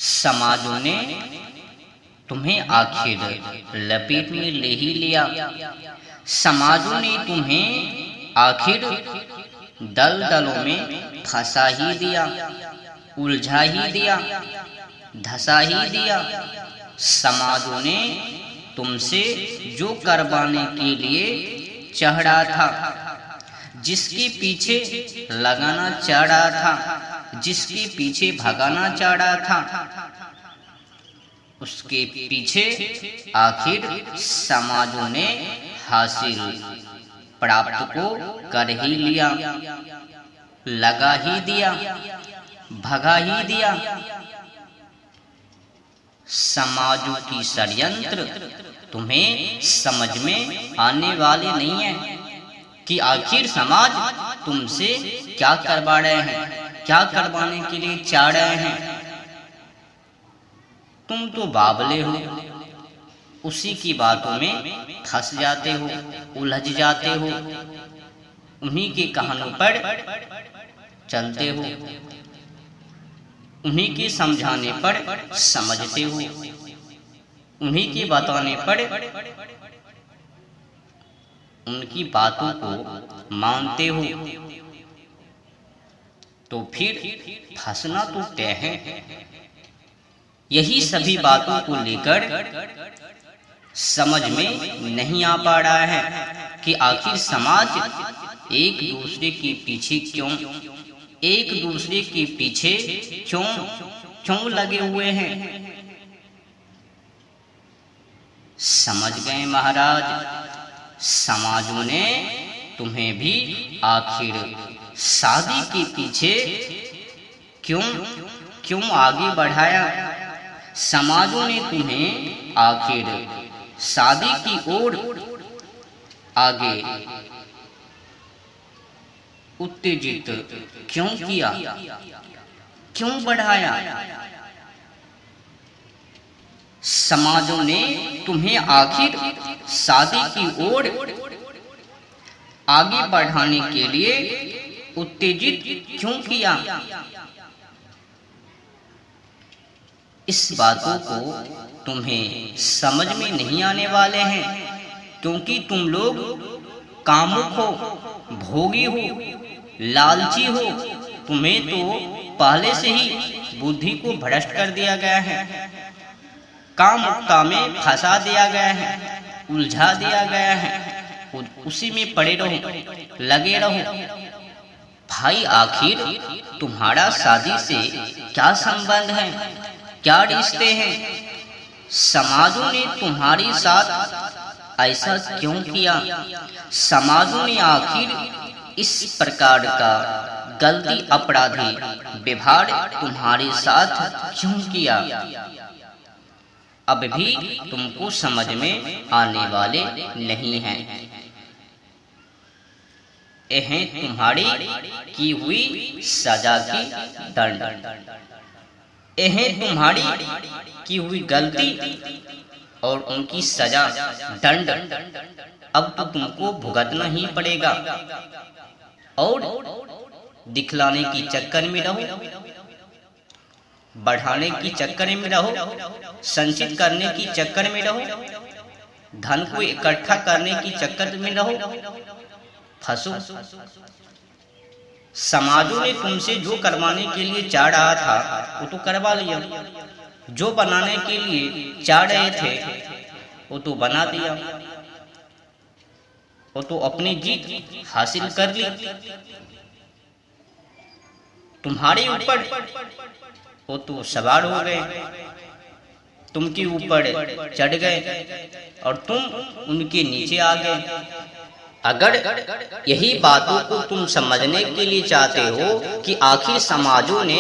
समाजों ने तुम्हें आखिर लपेट में ले ही लिया। समाजों ने तुम्हें आखिर दलदलों में फंसा ही दिया, उलझा ही दिया, धंसा ही दिया। समाजों ने तुमसे जो करवाने के लिए चढ़ा था, जिसके पीछे लगाना चाह रहा था, जिसके पीछे भगाना चाह रहा था, उसके पीछे आखिर समाजों ने हासिल प्राप्त को कर ही लिया, लगा ही दिया, भगा ही दिया। समाजों की षड्यंत्र तुम्हें समझ में आने वाले नहीं है कि आखिर समाज तुमसे क्या करवा रहे हैं, क्या करवाने के लिए चाह रहे हैं। तुम तो बावले हो, उसी की बातों में फंस जाते हो, उलझ जाते हो, उन्हीं के कहानों पर चलते हो, उन्हीं के समझाने पर समझते हो, उन्हीं के बताने पर उनकी बातों को मानते हो। तो फिर फंसना तो तय है। यही सभी बातों को लेकर समझ में नहीं आ पा रहा है कि आखिर समाज एक दूसरे के पीछे क्यों, एक दूसरे के पीछे क्यों लगे हुए हैं। समझ गए महाराज, समाजों ने तुम्हें भी आखिर शादी के पीछे क्यों आगे बढ़ाया। समाजों ने तुम्हें आखिर शादी की ओर आगे उत्तेजित क्यों किया, क्यों बढ़ाया। समाजों ने तुम्हें आखिर शादी की ओर आगे बढ़ाने के लिए उत्तेजित क्यों किया। इस बातों को तुम्हें समझ में नहीं आने वाले हैं, क्योंकि तुम लोग कामुक हो, भोगी हो, लालची हो। तुम्हें तो पहले से ही बुद्धि को भ्रष्ट कर दिया गया है, कामुकता में फंसा दिया गया है, उलझा दिया गया है। उसी में पड़े रहो, लगे रहो। भाई आखिर तुम्हारा शादी से क्या संबंध है, क्या रिश्ते हैं। समाजों ने तुम्हारे साथ ऐसा क्यों किया। समाजों ने आखिर इस प्रकार का गलती अपराधी व्यवहार तुम्हारे साथ क्यों किया। अब भी तुमको समझ में आने वाले नहीं हैं। यह तुम्हारी की हुई सजा की दंड, यह तुम्हारी की हुई गलती और उनकी सजा दंड अब तो तुमको भुगतना ही पड़ेगा। और दिखलाने की चक्कर में रहो, बढ़ाने की चक्कर में रहो, संचित करने की चक्कर में रहो, धन को इकट्ठा करने की चक्कर में रहो, फंसो। समाजों ने तुमसे जो करवाने के लिए चाह रहा था वो तो करवा लिया, जो बनाने के लिए चाह रहे थे वो तो बना दिया, वो तो अपनी जीत हासिल कर ली। तुम्हारे ऊपर वो तो सवार हो गए, तुमके ऊपर चढ़ गए और तुम उनके नीचे आ गए। अगर यही बातों को तुम समझने के लिए चाहते हो कि आखिर समाजों ने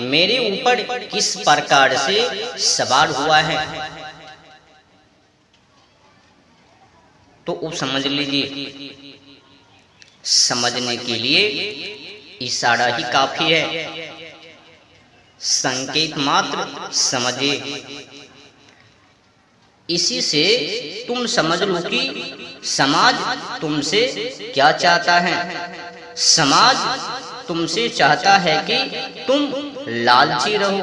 मेरे ऊपर किस प्रकार से सवार हुआ है, तो वो समझ लीजिए। समझने के लिए इशारा ही काफी है, संकेत मात्र समझिए। इसी से तुम समझ लो कि समाज तुमसे क्या चाहता है। समाज तुमसे चाहता है कि तुम लालची रहो,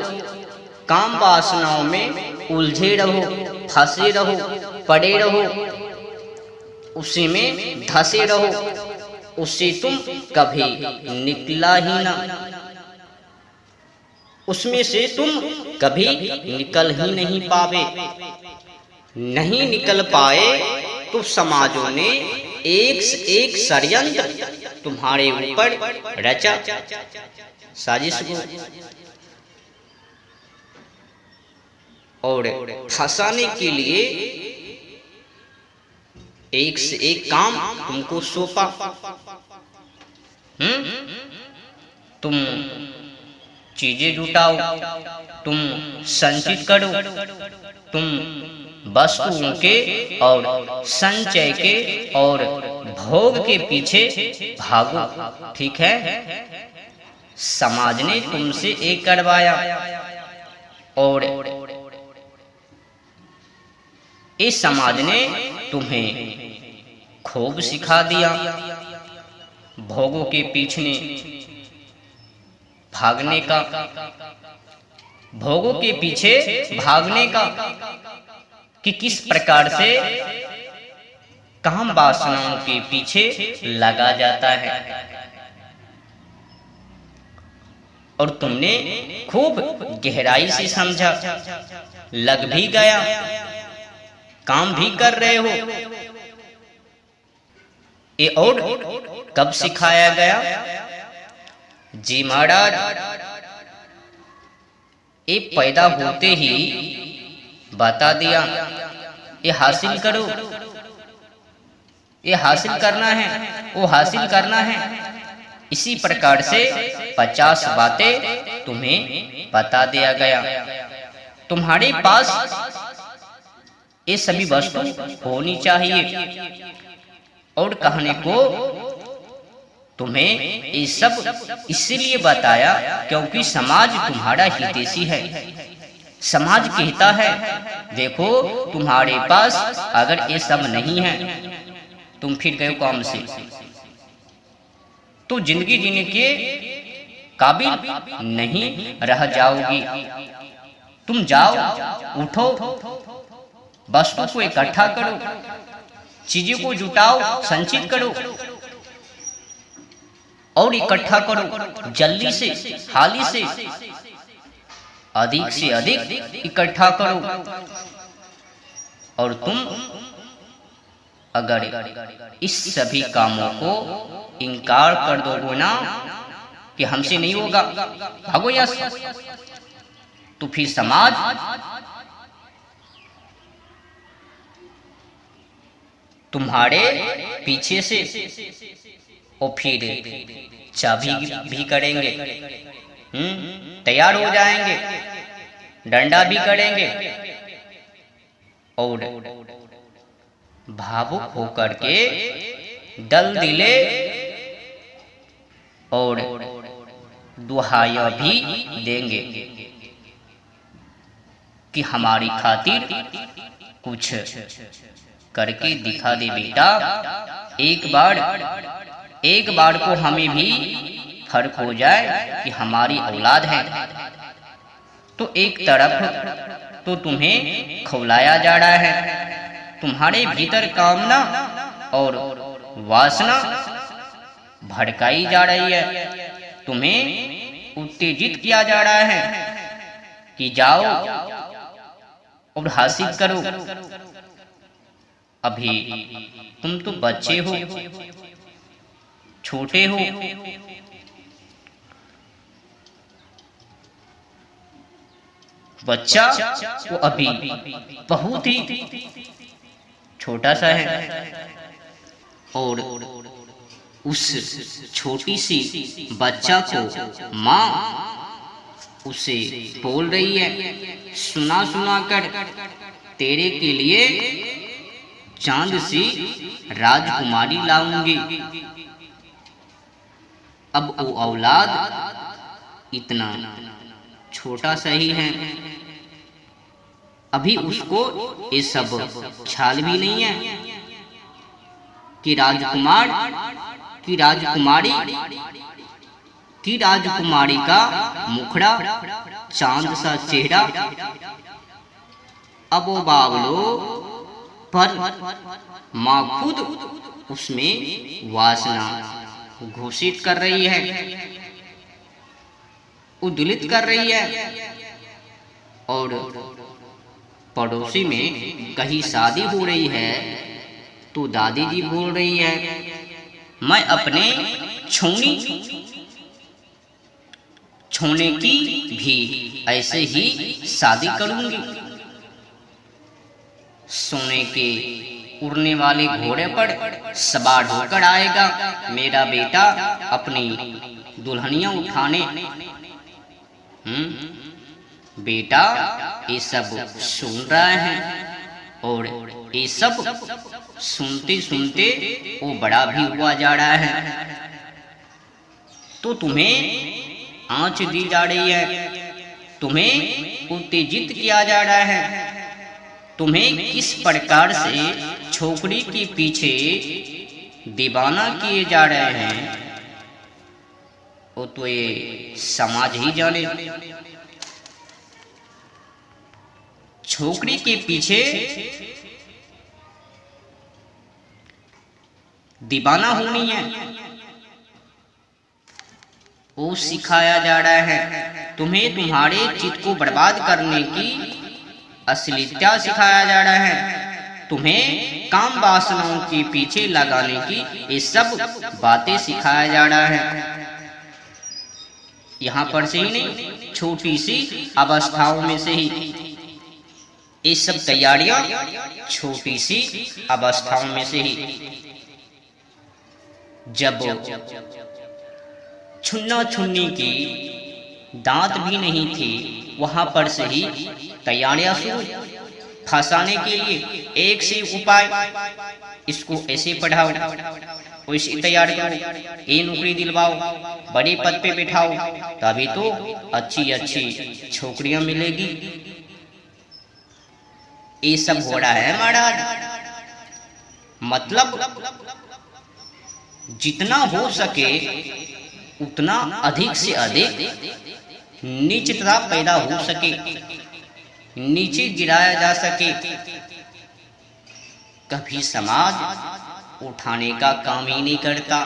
काम वासनाओं में उलझे रहो, फंसे रहो, पड़े रहो, उसी में धंसे रहो, उससे तुम कभी निकला ही ना, उसमें से तुम कभी निकल ही नहीं पावे। नहीं निकल पाए तो समाजों ने एक से एक षड्यंत्र तुम्हारे ऊपर रचा, साजिश को, और फंसाने के लिए एक से एक काम तुमको सौंपा। तुम चीजें जुटाओ, तुम संचित करो, तुम वस्तुओं के और संचय के और भोग के पीछे भागो। ठीक है, समाज ने तुमसे एक करवाया और इस समाज ने तुम्हें खूब सिखा दिया भोगों के पीछे भागने का, भोगों के पीछे भागने का, कि किस प्रकार से काम वासनाओं के पीछे लगा जाता है। और तुमने खूब गहराई से समझा, लग भी गया, काम भी कर रहे हो। ये और कब सिखाया गया? जी महाराज, ये पैदा होते ही बता दिया, ये हासिल करो, ये हासिल करना है, वो हासिल करना है। इसी प्रकार से 50 बातें तुम्हें बता दिया गया। तुम्हारे पास ये सभी वस्तु होनी चाहिए। और कहने को तुम्हें ये सब इसलिए बताया क्योंकि समाज तुम्हारा हितैषी है। समाज कहता है देखो तुम्हारे पास अगर ये सब नहीं है, तुम फिर गए काम से, तो जिंदगी जीने के काबिल नहीं रह जाओगी। तुम जाओ, उठो, वस्तु को इकट्ठा करो, चीजों को जुटाओ, संचित करो और इकट्ठा करो, जल्दी से, हाली से, अधिक से अधिक इकट्ठा करो। और तुम अगर इस सभी कामों को इनकार कर दोगे ना कि हमसे नहीं होगा, भागो यहाँ से, तो फिर समाज तुम्हारे पीछे से और फिर चाबी भी करेंगे, तैयार हो जाएंगे, डंडा भी करेंगे और भावुक होकर के दल दिले और दुहाया भी देंगे कि हमारी खातिर कुछ करके दिखा दे बेटा, एक बार को हमें भी फर्क हो जाए कि हमारी औलाद है। तो एक तरफ तो तुम्हें खौलाया जा रहा है, तुम्हारे भीतर कामना और वासना भड़काई जा रही है, तुम्हें उत्तेजित किया जा रहा है कि जाओ और हासिल करो। अभी तुम तो बच्चे हो, छोटे हो, बच्चा वो अभी बहुत ही छोटा सा है और उस छोटी सी बच्चा को माँ उसे बोल रही है, सुना सुना कर तेरे के लिए चांद सी राजकुमारी लाऊंगी। अब वो औलाद इतना छोटा सा ही है, अभी उसको ये सब ख्याल भी नहीं है कि राजकुमार की राजकुमारी का मुखड़ा चांद सा चेहरा, अब वो बावलो पर माँ खुद उसमें वासना घोषित कर रही है, उद्दुलित कर रही है। और पड़ोसी में कहीं शादी हो रही है तो दादी जी बोल रही है, मैं अपने छोने की भी ऐसे ही शादी करूंगी। सोने के उड़ने वाले घोड़े पर सवार होकर आएगा मेरा बेटा अपनी दुल्हनियां उठाने। बेटा ये सब सुन रहा है और ये सब सुनते सुनते वो बड़ा भी हुआ जा रहा है। तो तुम्हें आंच दी जा रही है, तुम्हें उत्तेजित किया जा रहा है, तुम्हें किस प्रकार से छोकरी के पीछे दीवाना किए जा रहे हैं वो तो ये समाज ही जाने। छोकरी के पीछे दीवाना होनी है वो सिखाया जा रहा है। तुम्हें तुम्हारे चित्त को बर्बाद करने की अश्लीलता सिखाया जा रहा है, तुम्हें काम वासनाओं के पीछे लगाने की ये सब बातें सिखाया जा रहा है। यहाँ पर से ही नहीं, छोटी सी अवस्थाओं में से ही ये सब तैयारियां छोटी सी अवस्थाओं में से ही। जब छुन्ना छुन्नी की दांत भी नहीं थी वहां पर से ही तैयारियां शुरू फंसाने के लिए। एक से उपाय, इसको ऐसे पढ़ाओ, वैसे तैयार करो, ये नौकरी दिलवाओ, बड़े पद पे बैठाओ, तभी तो अच्छी अच्छी छोकरियां मिलेगी। ये सब हो रहा है महाराज। मतलब जितना हो सके उतना अधिक से अधिक नीचता पैदा हो सके, नीचे गिराया जा सके। कभी समाज उठाने का काम ही नहीं करता,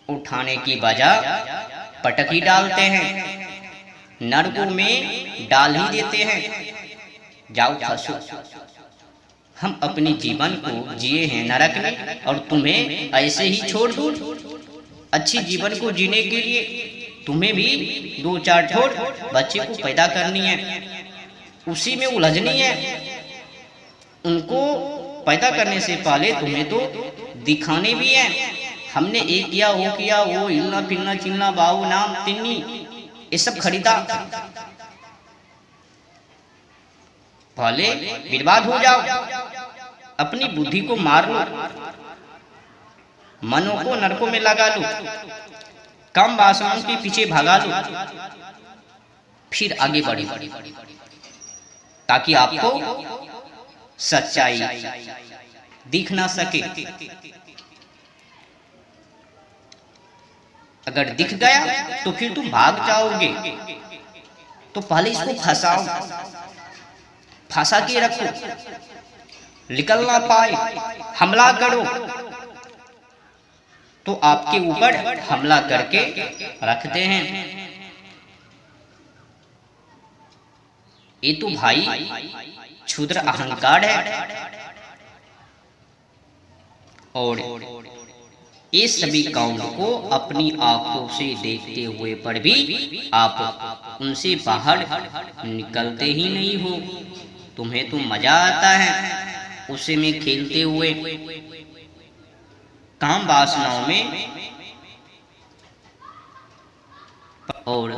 उठाने की बजाय पटक ही डालते हैं, नरकों में डाल ही देते हैं। जाओ फंसो, हम अपने जीवन को जिए हैं नरक में और तुम्हें ऐसे ही छोड़ दो। अच्छी जीवन को जीने के लिए तुम्हें भी 2-4 ठोर बच्चे को पैदा करनी है, उसी में उलझनी है। उनको पैदा करने से पहले तुम्हें तो दिखाने भी है, हमने ये किया वो किया, वो हिलना फिरना चिलना बाऊ नाम तिन्नी ये सब खरीदा। पहले बर्बाद हो जाओ, अपनी बुद्धि को मार लो, मनों को नरकों में लगा लो, कम वासनाओं के पीछे भगा लो, फिर आगे बढ़ो, ताकि आपको सच्चाई दिख ना सके। अगर दिख गया तो फिर तुम भाग जाओगे। तो पहले इसको फंसाओ, फंसा के रखो, निकल ना पाए, हमला करो। तो आपके ऊपर हमला करके रखते हैं। ये तो भाई क्षुद्र अहंकार है। और ये सभी काउंट को अपनी आंखों से देखते हुए पर भी आप उनसे बाहर निकलते ही नहीं हो। तुम्हें तो मजा आता है उसे में खेलते हुए, काम वासनाओं में। और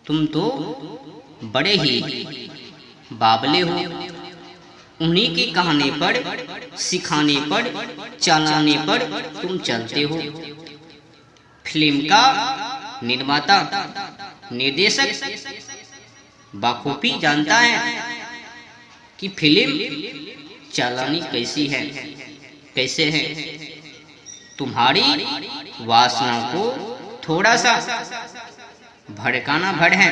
तुम तो बड़े ही बावले हो, उन्हीं के कहने पर, सिखाने पर, चलाने पर तुम चलते हो। फिल्म का निर्माता निर्देशक बखूबी जानता है कि फिल्म चलानी कैसी है, कैसे है। तुम्हारी वासना को थोड़ा सा भड़काना भड़ है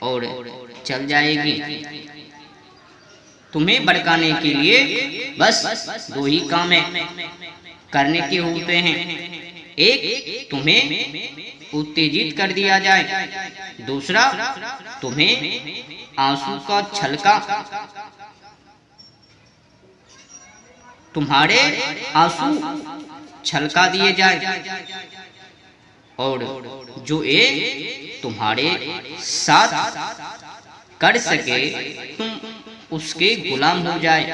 और चल जाएगी। तुम्हें भड़काने के लिए बस दो ही काम है करने के होते हैं। एक, तुम्हें उत्तेजित कर दिया जाए, दूसरा तुम्हें आंसू का छलका, तुम्हारे आंसू छलका दिए जाए और जो ये तुम्हारे साथ कर सके तुम उसके गुलाम हो जाए।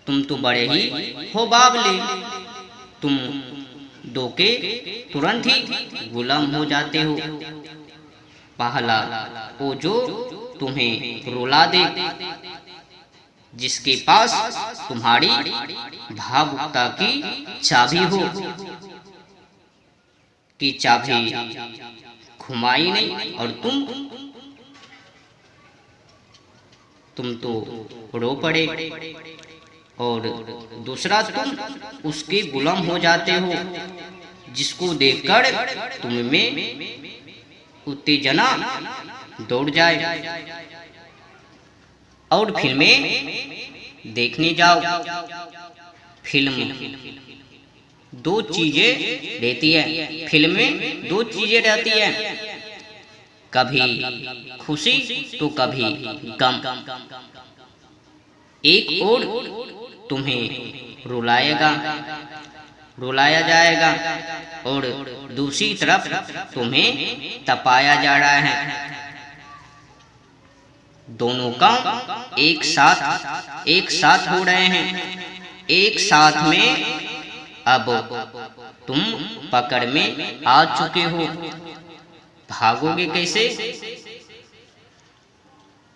तुम तो बड़े ही हो बावले, तुम दो के तुरंत ही गुलाम हो जाते हो। पहला वो जो तुम्हें रुला दे, जिसके पास तुम्हारी भावुकता की चाबी हो, कि चाबी घुमाई नहीं और तुम तो रो पड़े। और दूसरा, तुम उसके गुलाम हो जाते हो, जिसको देखकर तुम में उत्तेजना दौड़ जाए और फिल्में देखने जाओ। फिल्म दो चीजें रहती है, फिल्म में दो चीजें रहती है, कभी खुशी तो कभी गम। एक और तुम्हें रुलाया जाएगा और दूसरी तरफ तुम्हें तपाया जा रहा है। दोनों काम एक साथ हो रहे हैं। एक साथ में अब तुम पकड़ में आ चुके हो। भागोगे कैसे?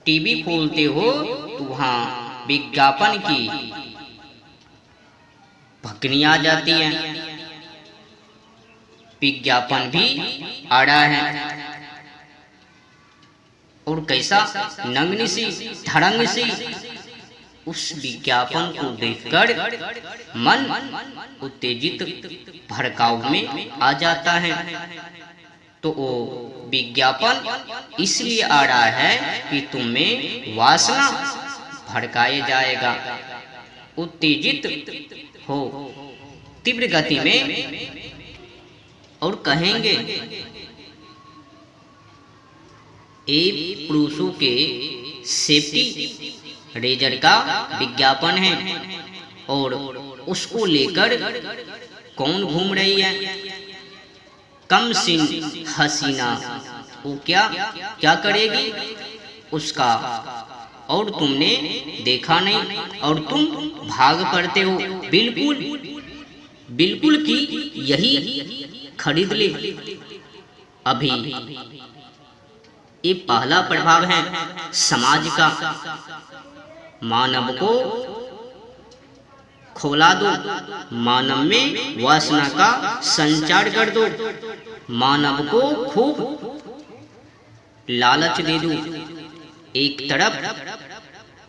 टीवी खोलते हो तो वहां विज्ञापन की भकनी आ जाती है। विज्ञापन भी आ रहा है और कैसा नंगनी सी धड़ंग सी उस विज्ञापन को देखकर मन उत्तेजित भड़काव में आ जाता है। तो वो विज्ञापन इसलिए आ रहा है कि तुम्हें वासना भड़काए जाएगा, उत्तेजित हो तीव्र गति में और कहेंगे एक पुरुषों के सेफ्टी रेजर का विज्ञापन है और उसको लेकर कौन घूम रही है? कम सिन हसीना, वो क्या करेगी उसका, और तुमने देखा नहीं और तुम भाग पड़ते हो। बिल्कुल कि यही खरीद ले अभी। ये पहला प्रभाव है समाज का। मानव को खोला दो, मानव में वासना का संचार कर दो, मानव को खूब लालच दे दो। एक तरफ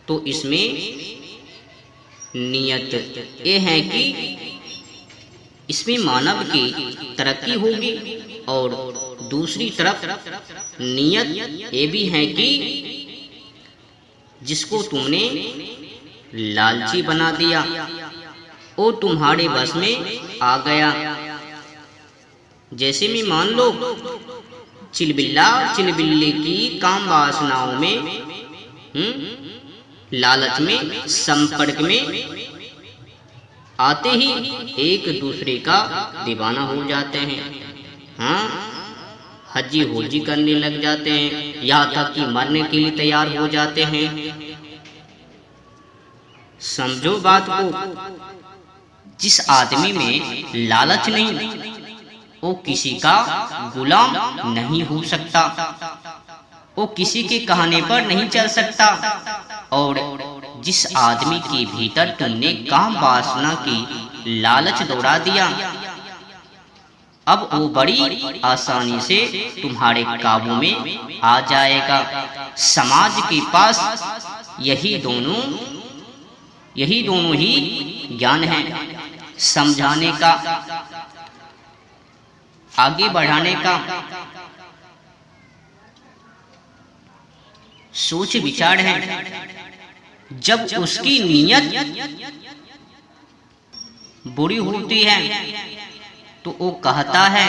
तो इसमें नियत ये है कि इसमें मानव की तरक्की होगी और दूसरी तरफ नियत ये भी है कि जिसको तुमने लालची बना दिया वो तुम्हारे बस में आ गया। जैसे में मान लो चिलबिल्ली की काम वासनाओं में लालच में संपर्क में आते ही एक दूसरे का दीवाना हो जाते हैं। हाँ, हजी होजी करने लग जाते हैं, यहाँ तक कि मरने के लिए तैयार हो जाते हैं। समझो बात को। जिस आदमी में लालच नहीं वो किसी का गुलाम नहीं हो सकता, वो किसी के कहने पर नहीं चल सकता। और जिस आदमी के भीतर तुमने काम वासना की लालच दौड़ा दिया, अब वो बड़ी आसानी से तुम्हारे काबू में आ जाएगा। समाज के पास यही दोनों ही ज्ञान है, समझाने का आगे बढ़ाने का सोच विचार है। जब उसकी नीयत बुरी होती है तो वो कहता है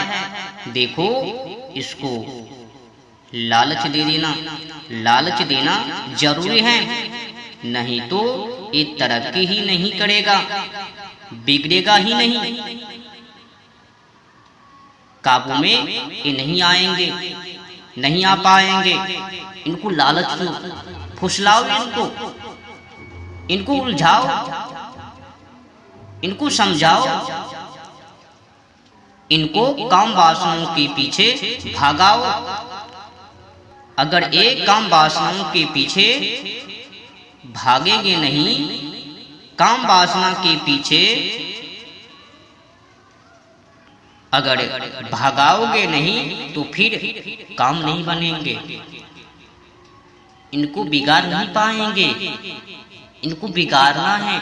देखो इसको लालच दे देना, लालच देना जरूरी है, नहीं तो ये तरक्की ही नहीं करेगा, बिगड़ेगा ही नहीं, काबू में ये नहीं आएंगे, नहीं आ पाएंगे। इनको लालच दो, फुसलाओ इनको उलझाओ, इनको समझाओ, इनको काम वासनाओं के पीछे भागाओ। अगर एक काम वासनाओं के पीछे भागेंगे नहीं, काम वासना के पीछे अगर भागाओगे नहीं तो फिर काम नहीं बनेंगे, इनको बिगाड़ नहीं पाएंगे। इनको बिगाड़ना है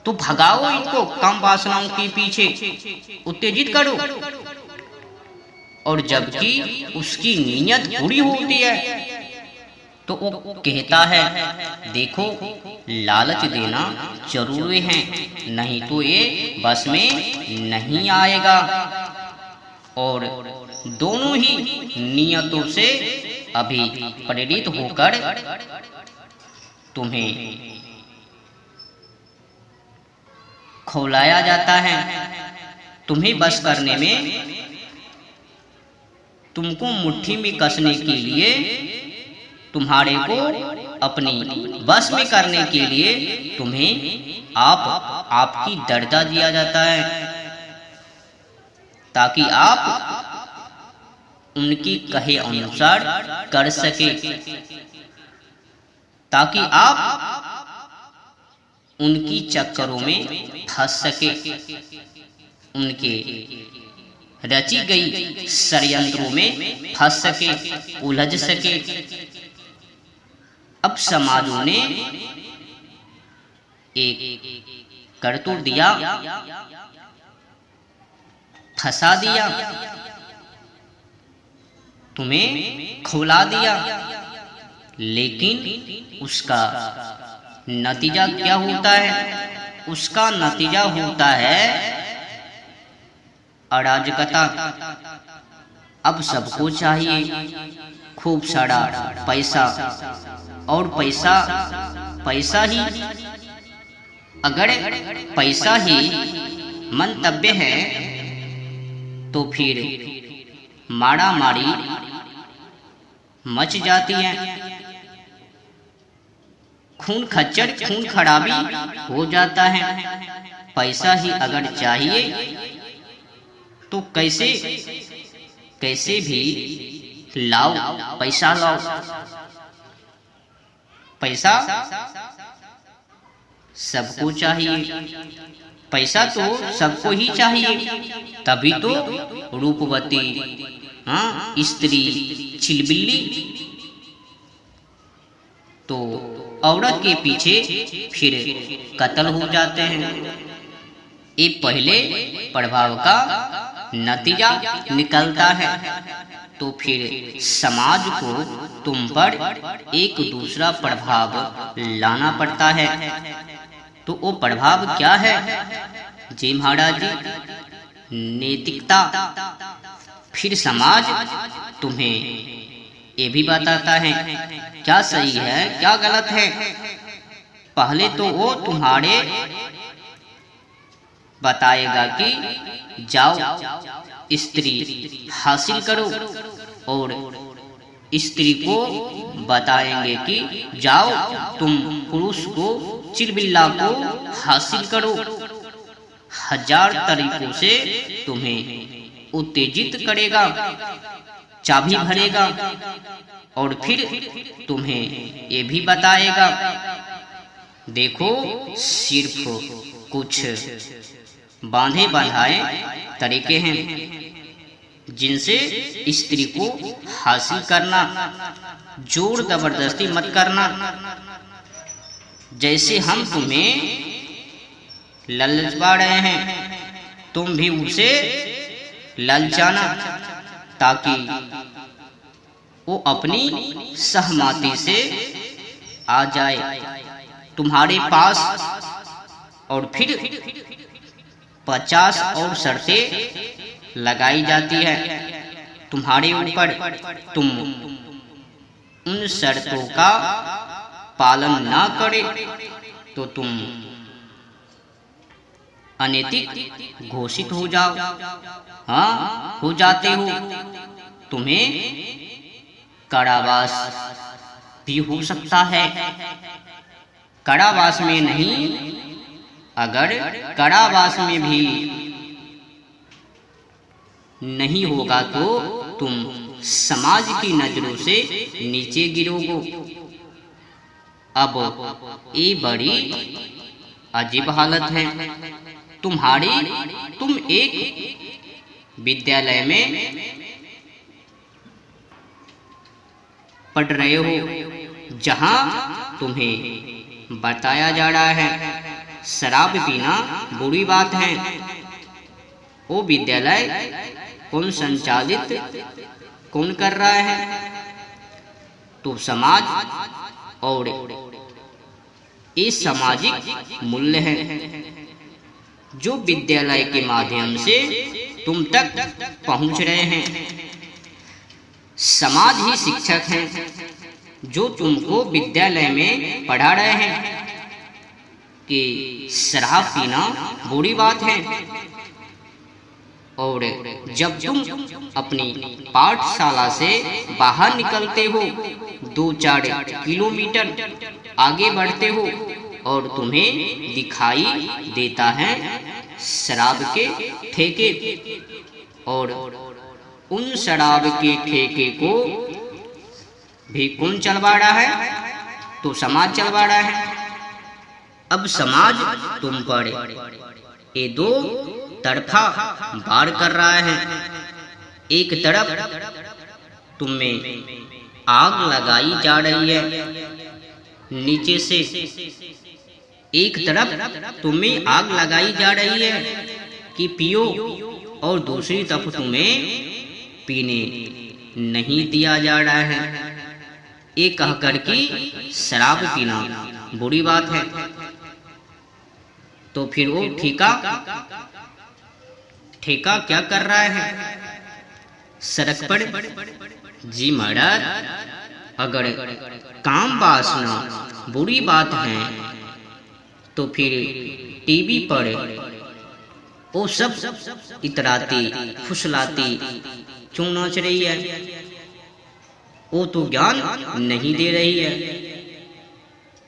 तो भगाओ इनको, काम वासनाओं के पीछे उत्तेजित करो। और जबकि उसकी नीयत बुरी होती है तो वो कहता है देखो लालच देना जरूरी है, नहीं तो ये बस में नहीं आएगा। और दोनों ही नियतों से अभी प्रेरित होकर तुम्हें खौलाया जाता है। तुम्हें बस करने में, तुमको मुट्ठी में कसने के लिए, तुम्हारे को अपनी बस में करने के लिए तुम्हें आपकी दर्जा दिया जाता है, ताकि आप उनकी कहे अनुसार कर सके, ताकि आप उनकी चक्करों में फंस सके, उनके रची गई षड्यंत्रों में फंस सके, उलझ सके। अब समाजों ने एक करतूत दिया, फंसा दिया, तुम्हें खौला दिया, लेकिन उसका नतीजा क्या होता है? उसका नतीजा होता है अराजकता। अब सबको चाहिए खूब सारा पैसा, और पैसा ही, अगर पैसा ही मंतव्य है तो फिर मारा मारी मच जाती है, खून खच्चर खून खराबी हो जाता है। पैसा ही अगर चाहिए तो कैसे भी लाओ, पैसा लाओ। पैसा सबको चाहिए, पैसा तो सबको ही चाहिए, तभी तो रूपवती स्त्री छिलबिल्ली तो औरत के पीछे फिर कत्ल हो जाते हैं। ये पहले प्रभाव का नतीजा निकलता है, तो फिर समाज को तुम पर एक दूसरा प्रभाव लाना पड़ता है। तो वो प्रभाव क्या है जी महाराज जी? नैतिकता। फिर समाज तुम्हें ये भी बताता है क्या सही है क्या गलत है। पहले तो वो तुम्हारे बताएगा कि जाओ स्त्री हासिल करो, और स्त्री को बताएंगे कि जाओ तुम पुरुष को, चिलबिल्ला को हासिल करो। हजार तरीकों से तुम्हें उत्तेजित करेगा, चाबी भरेगा, और फिर तुम्हें ये भी बताएगा देखो सिर्फ कुछ बांधे बंधाए तरीके हैं जिनसे स्त्री को हासिल करना, जोर जबरदस्ती मत करना। जैसे हम तुम्हें ललचवा रहे हैं, तुम भी उसे ललचाना, ताकि वो अपनी सहमति से आ जाए तुम्हारे पास, और फिर 50 और शर्तें लगाई जाती है तुम्हारे ऊपर। तुम उन शर्तों का पालन ना करे तो तुम अनैतिक घोषित हो जाओ। हाँ, हो जाते हो। तुम्हें कारावास भी हो सकता है। कारावास में नहीं, अगर कारावास में भी नहीं होगा तो तुम समाज की नजरों से नीचे गिरोगे। अब ये बड़ी अजीब हालत है तुम्हारी। तुम एक विद्यालय में पढ़ रहे हो जहां तुम्हें बताया जा रहा है शराब पीना बुरी बात है। वो विद्यालय कौन संचालित, कौन कर रहा है? तो समाज, और ये सामाजिक मूल्य है जो विद्यालय के माध्यम से तुम तक पहुंच रहे हैं। समाज ही शिक्षक हैं जो तुमको विद्यालय में पढ़ा रहे हैं कि शराब पीना बुरी बात है। और जब तुम अपनी पाठशाला से बाहर निकलते हो, 2-4 किलोमीटर आगे बढ़ते हो और तुम्हें दिखाई देता है शराब के ठेके, और उन शराब के ठेके को भी कौन चलवा रहा है? तो समाज चलवा रहा है। अब समाज तुम पर ये दो तरफा वार कर रहा है। एक तरफ तुम में आग लगाई जा रही है नीचे से, एक तरफ तुम्हें आग लगाई जा रही है कि पियो, और दूसरी तरफ तुम्हें पीने नहीं दिया जा रहा है, ये कहकर कि शराब पीना बुरी बात है। तो फिर वो ठेका क्या कर रहा है सड़क पर? जी महाराज, अगर काम वासना बुरी बात है तो फिर टीवी पर वो सब इतराती फुसलाती क्यों नाच रही है? वो तो ज्ञान नहीं दे रही है,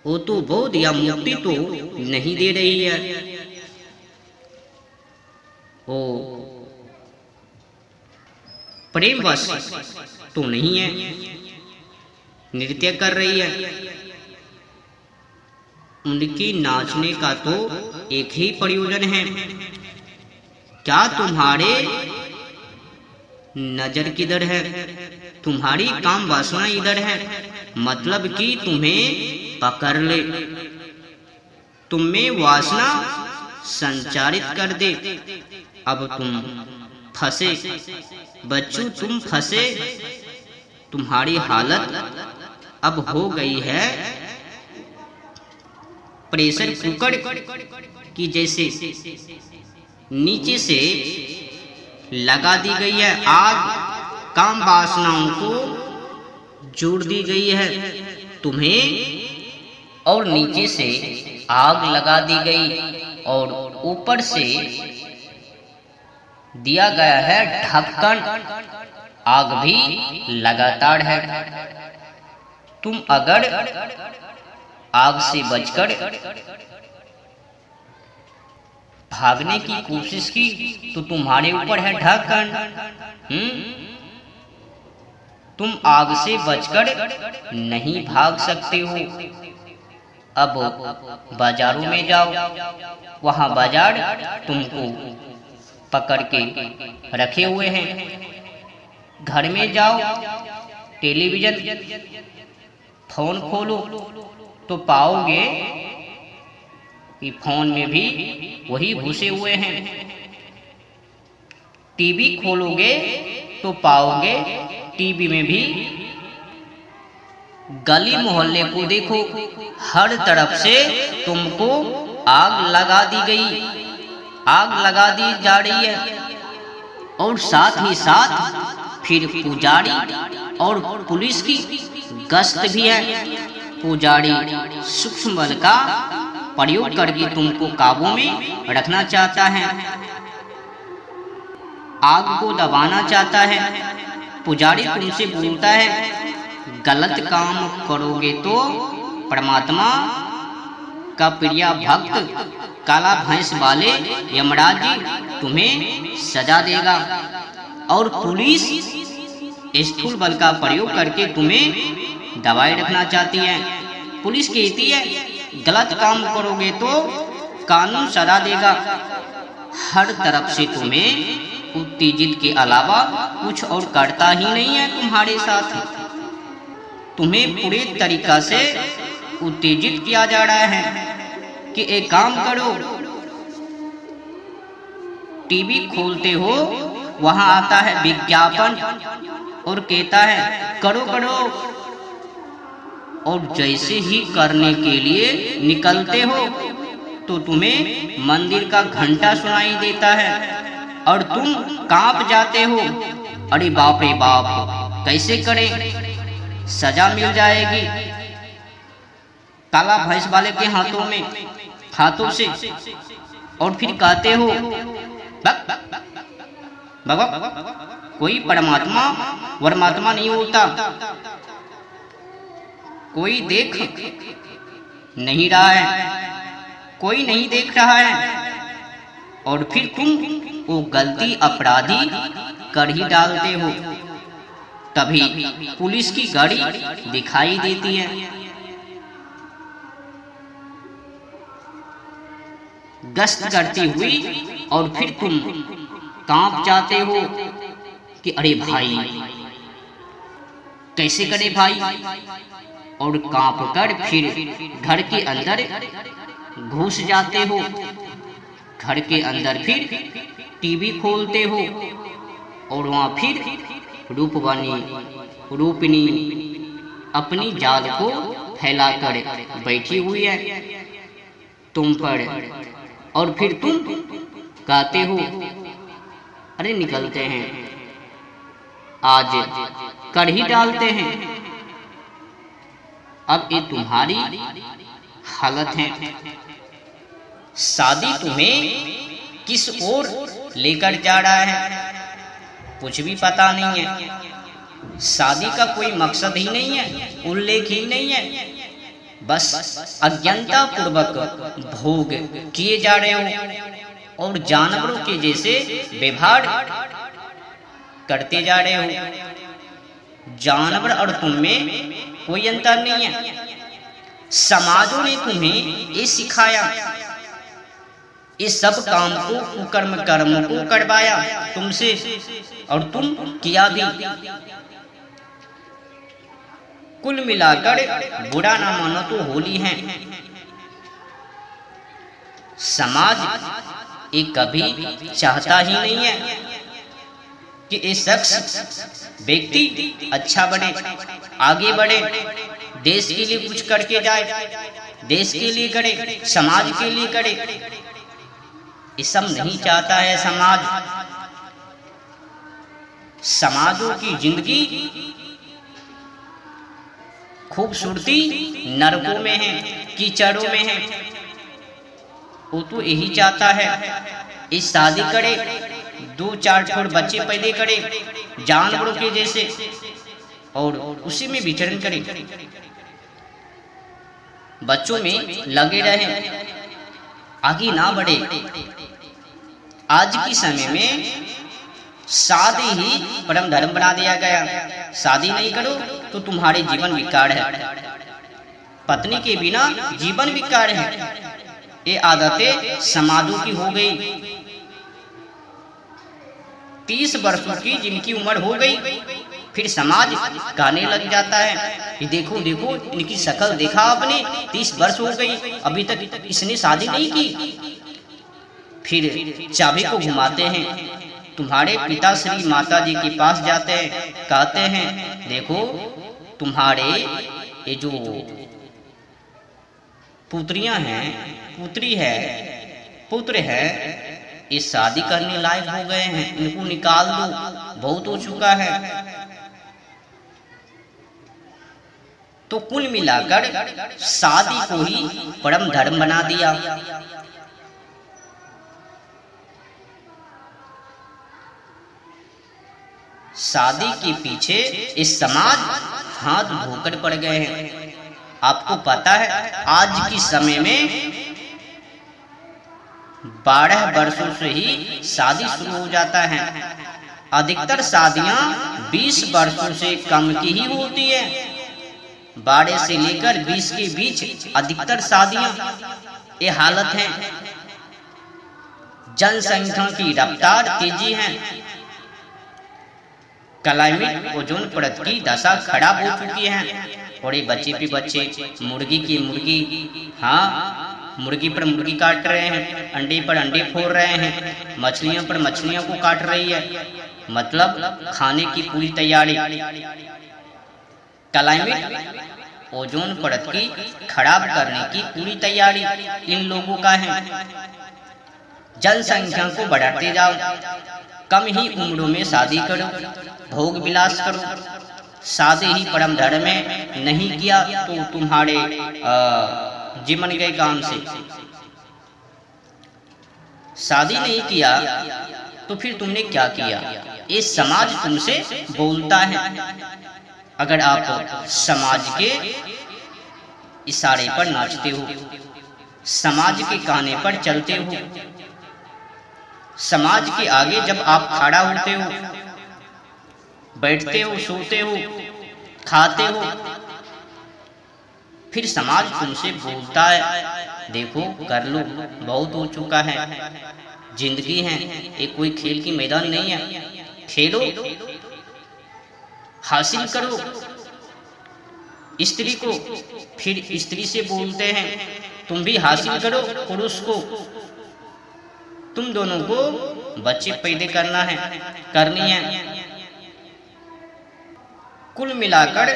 वो तो बोध या मुक्ति तो नहीं दे रही है, वो प्रेम वश तो नहीं है, नृत्य कर रही है। उनकी नाचने का तो एक ही प्रयोजन है, क्या तुम्हारे नजर किधर है? तुम्हारी काम वासना इधर है, मतलब कि तुम्हें पकड़ ले, तुम में वासना संचारित कर दे। अब तुम फंसे बच्चों, तुम फंसे। तुम्हारी हालत अब हो गई है प्रेशर कुकर की जैसे, नीचे से लगा दी गई है आग, काम वासनाओं को जोड़ दी गई है तुम्हें, और नीचे से आग लगा दी गई और ऊपर से दिया गया है ढक्कन, आग भी लगातार है। तुम अगर आग से बचकर भागने की कोशिश की तो तुम्हारे ऊपर है ढक्कन। तुम आग से बचकर नहीं भाग सकते हो। अब बाजारों में जाओ, वहां बाजार तुमको पकड़ के रखे हुए हैं। घर में जाओ, टेलीविजन फोन खोलो तो पाओगे कि फोन में भी वही घुसे हुए हैं। टीवी खोलोगे तो पाओगे टीवी में भी गली मोहल्ले को देखो, हर तरफ से तुमको आग लगा दी गई, आग लगा दी जा रही है। और साथ ही साथ फिर पुजारी और पुलिस की गश्त भी है। पुजारी सूक्ष्म बल का प्रयोग करके तुमको काबू में रखना चाहता है, आग को दबाना चाहता है। पुजारी तुमसे बोलता है गलत काम करोगे तो परमात्मा का प्रिय भक्त काला भैंस वाले यमराज जी तुम्हें सजा देगा। और पुलिस स्थूल बल का प्रयोग करके तुम्हें दबाए रखना चाहती है। पुलिस कहती है गलत काम करोगे तो कानून सजा देगा। हर तरफ से तुम्हें उत्तेजित के अलावा कुछ और करता ही नहीं है तुम्हारे साथ। तुम्हें पूरे तरीका से उत्तेजित किया जा रहा है कि एक काम करो, टीवी खोलते हो वहां आता है विज्ञापन और कहता है करो करो, और जैसे ही करने के लिए निकलते हो तो तुम्हें मंदिर का घंटा सुनाई देता है और तुम कांप जाते हो। अरे बाप रे बाप, कैसे करें, सजा मिल जाएगी। काला भैंस वाले के हाथों से और फिर कहते हो बाबा कोई परमात्मा वर्मात्मा नहीं होता, कोई देख नहीं रहा है, कोई नहीं देख रहा है। और फिर तुम वो गलती अपराधी कर ही डालते हो। तभी पुलिस की गाड़ी दिखाई देती है। गश्त करती हुई, और फिर तुम कांप जाते हो कि अरे भाई कैसे करे भाई, और कांप कर फिर घर के अंदर घुस जाते हो। घर के अंदर फिर टीवी खोलते हो और वहां फिर रूपनी अपनी जाल को फैलाकर बैठी हुई है तुम पर। और फिर तुम कहते हो अरे निकलते हैं, आज कर ही डालते हैं। अब ये तुम्हारी हालत है। शादी तुम्हें किस ओर लेकर जा रहा है कुछ भी पता नहीं है। शादी का कोई मकसद ही नहीं है, उल्लेख ही नहीं है। बस अज्ञानता पूर्वक भोग किए जा रहे हो और जानवरों के जैसे व्यवहार करते जा रहे हो। जानवर और तुम में कोई अंतर नहीं है। समाजों ने तुम्हें ये सिखाया, ये सब काम को कुकर्म कर्म को करवाया तुमसे, और तुम किया भी। कुल मिलाकर बुरा ना मानो तो होली है। समाज ये कभी चाहता ही नहीं है कि ये शख्स व्यक्ति अच्छा बने, आगे बढ़े, देश के लिए कुछ करके जाए, देश के लिए करे, समाज के लिए करे। ये सब नहीं चाहता है समाज। समाजों की जिंदगी खूबसूरती नरकों में है, कीचड़ों में है। वो तो यही चाहता है इस शादी करे, 2-4 छोड़ बच्चे पैदा करे जानवरों के जैसे, और उसी में विचरण करे, बच्चों में लगे रहे, आगे ना बढ़े। आज के समय में शादी ही परम धर्म बना दिया गया। शादी नहीं करो तो तुम्हारे जीवन विकार है, पत्नी के बिना जीवन विकार है। ये आदतें समाजों की हो गई। 30 वर्षों की जिनकी उम्र हो गई, फिर समाज गाने लग जाता है कि देखो देखो इनकी शक्ल देखा आपने, 30 वर्ष हो गई अभी तक इसने शादी नहीं की। फिर चाबी को घुमाते हैं तुम्हारे पिता श्री माता जी के पास जाते हैं, कहते हैं देखो तुम्हारे ये जो पुत्रियां हैं, पुत्री है, पुत्र है, ये शादी करने लायक हो गए हैं, इनको निकाल दो, बहुत हो चुका है। तो कुल मिलाकर शादी को ही परम धर्म बना दिया। शादी के पीछे इस समाज हाथ धोकर पड़ गए हैं। आपको पता है आज के समय में 12 वर्षों से ही शादी शुरू हो जाता है। अधिकतर शादियां 20 वर्षों से कम की ही होती है। 12 से लेकर 20 के बीच अधिकतर शादियां। ये हालत है। जनसंख्या की रफ्तार तेजी है। क्लाइमेट ओजोन परत की दशा खराब हो चुकी है। और ये बच्चे पे बच्चे, मुर्गी की मुर्गी, हाँ मुर्गी पर मुर्गी काट रहे हैं, अंडे पर अंडे फोड़ रहे हैं, मछलियों पर मछलियों को काट रही है। मतलब खाने की पूरी तैयारी। क्लाइमेट ओजोन परत की खराब करने की पूरी तैयारी इन लोगों का है। जनसंख्या को बढ़ाते जाओ, कम ही उम्रों में शादी करो, भोग विलास करो। शादी ही परम धर्म में नहीं किया तो तुम्हारे जीवन गए काम से। शादी नहीं किया तो फिर तुमने क्या किया? ये समाज तुमसे बोलता है। अगर आप समाज के इशारे पर नाचते हो, समाज के कहने पर चलते हो, समाज के आगे जब आप खड़ा होते हो, बैठते हो, सोते हो, खाते हो, फिर समाज तुमसे बोलता है देखो कर लो, बहुत हो चुका है, जिंदगी है, ये कोई खेल की मैदान नहीं है, खेलो, हासिल करो स्त्री को। फिर स्त्री से बोलते हैं तुम भी हासिल करो पुरुष को, तुम दोनों को बच्चे पैदा करना है, करनी है। कुल मिलाकर